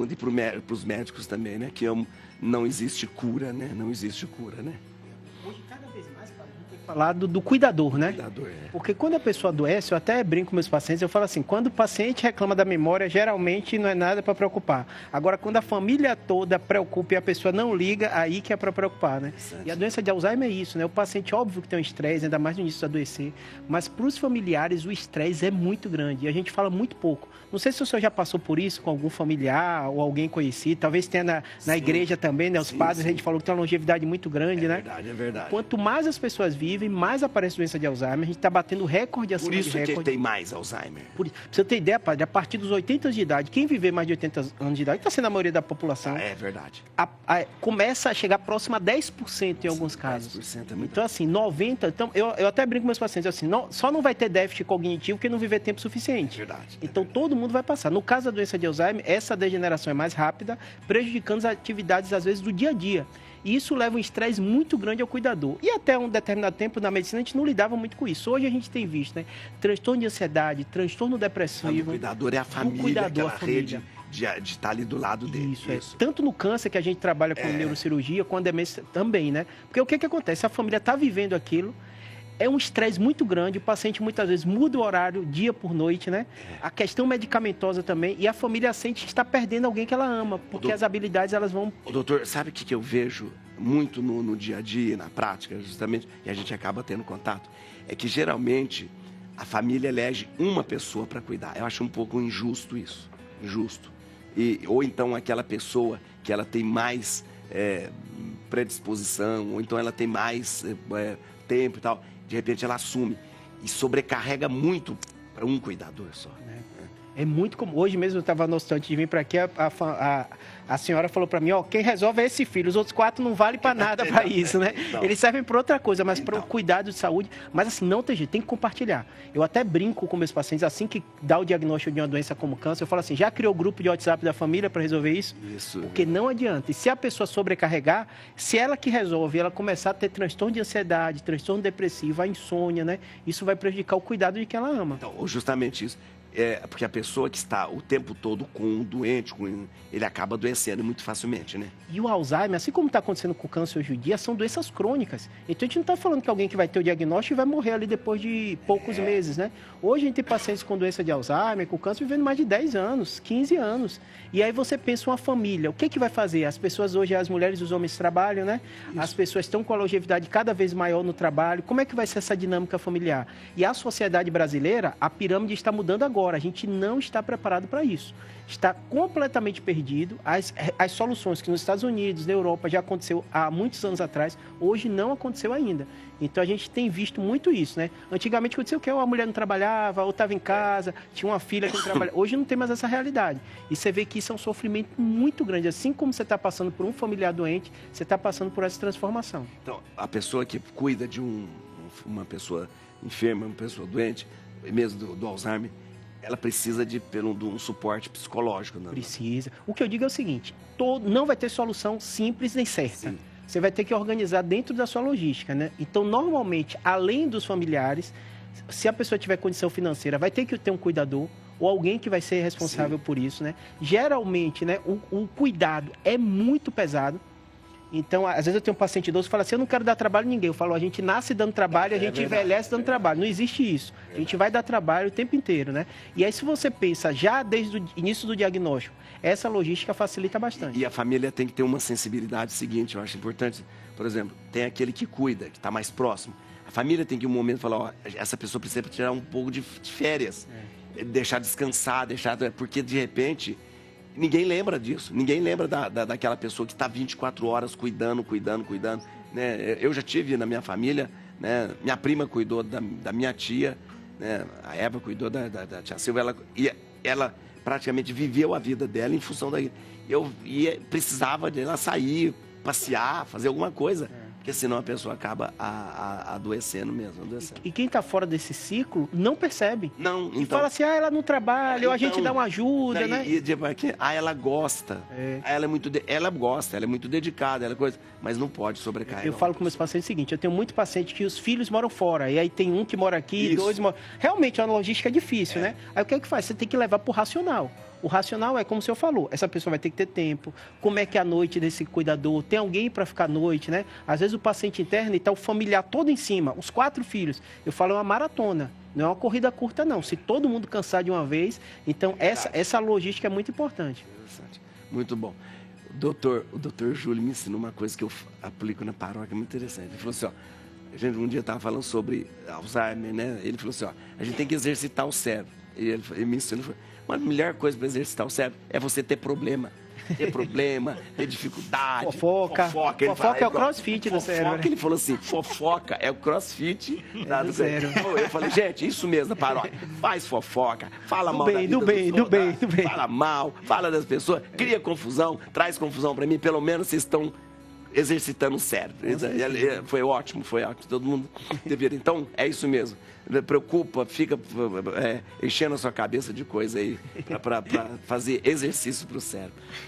E para os médicos também, né? Que não existe cura, né? Não existe cura, né? Hoje, cada vez mais, cara, a gente tem falado do cuidador, né? Cuidador, Porque quando a pessoa adoece, eu até brinco com meus pacientes, eu falo assim, quando o paciente reclama da memória, geralmente não é nada para preocupar. Agora, quando a família toda preocupa e a pessoa não liga, aí que é para preocupar, né? E a doença de Alzheimer é isso, né? O paciente, óbvio que tem um estresse, ainda mais no início do adoecer, mas para os familiares o estresse é muito grande e a gente fala muito pouco. Não sei se o senhor já passou por isso com algum familiar ou alguém conhecido, talvez tenha na igreja também, né? Os padres, a gente falou que tem uma longevidade muito grande, né? É verdade. Quanto mais as pessoas vivem, mais aparece doença de Alzheimer. A gente está batendo recorde acima de recorde. Por isso que tem mais Alzheimer. Pra você ter ideia, padre, a partir dos 80 anos de idade, quem viver mais de 80 anos de idade, que está sendo a maioria da população, É verdade. começa a chegar próximo a 10% em alguns casos. 10% é muito. Então, assim, 90%... Então, eu até brinco com meus pacientes assim, só não vai ter déficit cognitivo porque não viver tempo suficiente. Verdade. Então, todo mundo vai passar. No caso da doença de Alzheimer, essa degeneração é mais rápida, prejudicando as atividades, às vezes, do dia a dia. E isso leva um estresse muito grande ao cuidador. E até um determinado tempo na medicina a gente não lidava muito com isso. Hoje a gente tem visto, né? Transtorno de ansiedade, transtorno depressivo. O cuidador é a família, aquela rede de estar ali do lado dele. Isso. Tanto no câncer, que a gente trabalha com neurocirurgia, quanto demência também, né? Porque o que acontece? A família está vivendo aquilo, é um estresse muito grande, o paciente muitas vezes muda o horário, dia por noite, né? A questão medicamentosa também, e a família sente que está perdendo alguém que ela ama, porque as habilidades elas vão... Doutor, sabe o que eu vejo muito no dia a dia, na prática, justamente, e a gente acaba tendo contato? É que geralmente a família elege uma pessoa para cuidar. Eu acho um pouco injusto isso, injusto. Ou então aquela pessoa que ela tem mais predisposição, ou então ela tem mais tempo e tal, de repente ela assume e sobrecarrega muito para um cuidador só. É muito comum. Hoje mesmo eu estava no antes de vir para aqui, a senhora falou para mim, quem resolve é esse filho, os outros 4 não valem para nada para isso, né? Então. Eles servem para outra coisa, mas para o cuidado de saúde. Mas assim, não tem jeito, tem que compartilhar. Eu até brinco com meus pacientes, assim que dá o diagnóstico de uma doença como câncer, eu falo assim, já criou o grupo de WhatsApp da família para resolver isso? Isso. Porque não adianta. E se a pessoa sobrecarregar, se ela que resolve, ela começar a ter transtorno de ansiedade, transtorno depressivo, a insônia, né? Isso vai prejudicar o cuidado de quem ela ama. Então, justamente isso. Porque a pessoa que está o tempo todo com um doente, ele acaba adoecendo muito facilmente, né? E o Alzheimer, assim como está acontecendo com o câncer hoje em dia, são doenças crônicas. Então, a gente não está falando que alguém que vai ter o diagnóstico vai morrer ali depois de poucos meses, né? Hoje, a gente tem pacientes com doença de Alzheimer, com câncer, vivendo mais de 10 anos, 15 anos. E aí você pensa uma família, o que vai fazer? As pessoas hoje, as mulheres e os homens trabalham, né? Isso. As pessoas estão com a longevidade cada vez maior no trabalho. Como é que vai ser essa dinâmica familiar? E a sociedade brasileira, a pirâmide está mudando agora. A gente não está preparado para isso. Está completamente perdido. As soluções que nos Estados Unidos, na Europa, já aconteceu há muitos anos atrás, hoje não aconteceu ainda. Então, a gente tem visto muito isso, né? Antigamente aconteceu que a mulher não trabalhava, ou estava em casa, tinha uma filha que não trabalhava. Hoje não tem mais essa realidade. E você vê que isso é um sofrimento muito grande. Assim como você está passando por um familiar doente, você está passando por essa transformação. Então, a pessoa que cuida de uma pessoa enferma, uma pessoa doente, mesmo do Alzheimer, ela precisa de um suporte psicológico. Né? Precisa. O que eu digo é o seguinte, não vai ter solução simples nem certa. Sim. Você vai ter que organizar dentro da sua logística, né? Então, normalmente, além dos familiares, se a pessoa tiver condição financeira, vai ter que ter um cuidador ou alguém que vai ser responsável por isso, né? Geralmente, né, o cuidado é muito pesado. Então, às vezes eu tenho um paciente idoso que fala assim, eu não quero dar trabalho a ninguém. Eu falo, a gente nasce dando trabalho, a gente envelhece dando trabalho. Não existe isso. A gente vai dar trabalho o tempo inteiro, né? E aí, se você pensa já desde o início do diagnóstico, essa logística facilita bastante. E a família tem que ter uma sensibilidade seguinte, eu acho importante. Por exemplo, tem aquele que cuida, que está mais próximo. A família tem que em um momento falar, essa pessoa precisa tirar um pouco de férias. Deixar descansar, porque de repente... Ninguém lembra disso, ninguém lembra daquela pessoa que está 24 horas cuidando, né? Eu já tive na minha família, né? Minha prima cuidou da minha tia, né? A Eva cuidou da tia Silvia, ela praticamente viveu a vida dela em função daí. Eu precisava de ela sair, passear, fazer alguma coisa. Porque senão a pessoa acaba adoecendo mesmo. E quem está fora desse ciclo não percebe. Não, então... E fala assim, ela não trabalha, ou a gente dá uma ajuda, né? Ela gosta. Ela gosta, ela é muito dedicada, mas não pode sobrecarregar. Eu falo com meus pacientes o seguinte, eu tenho muito paciente que os filhos moram fora, e aí tem um que mora aqui, 2 moram... Realmente é uma logística difícil, né? Aí o que é que faz? Você tem que levar pro racional. O racional é, como o senhor falou, essa pessoa vai ter que ter tempo. Como é que é a noite desse cuidador? Tem alguém para ficar à noite, né? Às vezes o paciente interno e está o familiar todo em cima, os 4 filhos. Eu falo, é uma maratona, não é uma corrida curta, não. Se todo mundo cansar de uma vez, então essa logística é muito importante. Interessante. Muito bom. O doutor Júlio me ensinou uma coisa que eu aplico na paróquia, muito interessante. Ele falou assim, ó, a gente um dia estava falando sobre Alzheimer, né? Ele falou assim, ó, a gente tem que exercitar o cérebro. E ele me ensinou, uma melhor coisa para exercitar o cérebro é você ter problema. Ter dificuldade. Fofoca. Fofoca é o crossfit do cérebro. Ele falou assim, fofoca é o crossfit do cérebro. Eu falei, gente, isso mesmo, paróquia. Faz fofoca, fala mal do bem. Fala mal, fala das pessoas, cria confusão, traz confusão para mim, pelo menos vocês estão exercitando o cérebro. Foi ótimo, todo mundo deveria. Então, é isso mesmo. Preocupa, fica enchendo a sua cabeça de coisa aí para fazer exercício para o cérebro.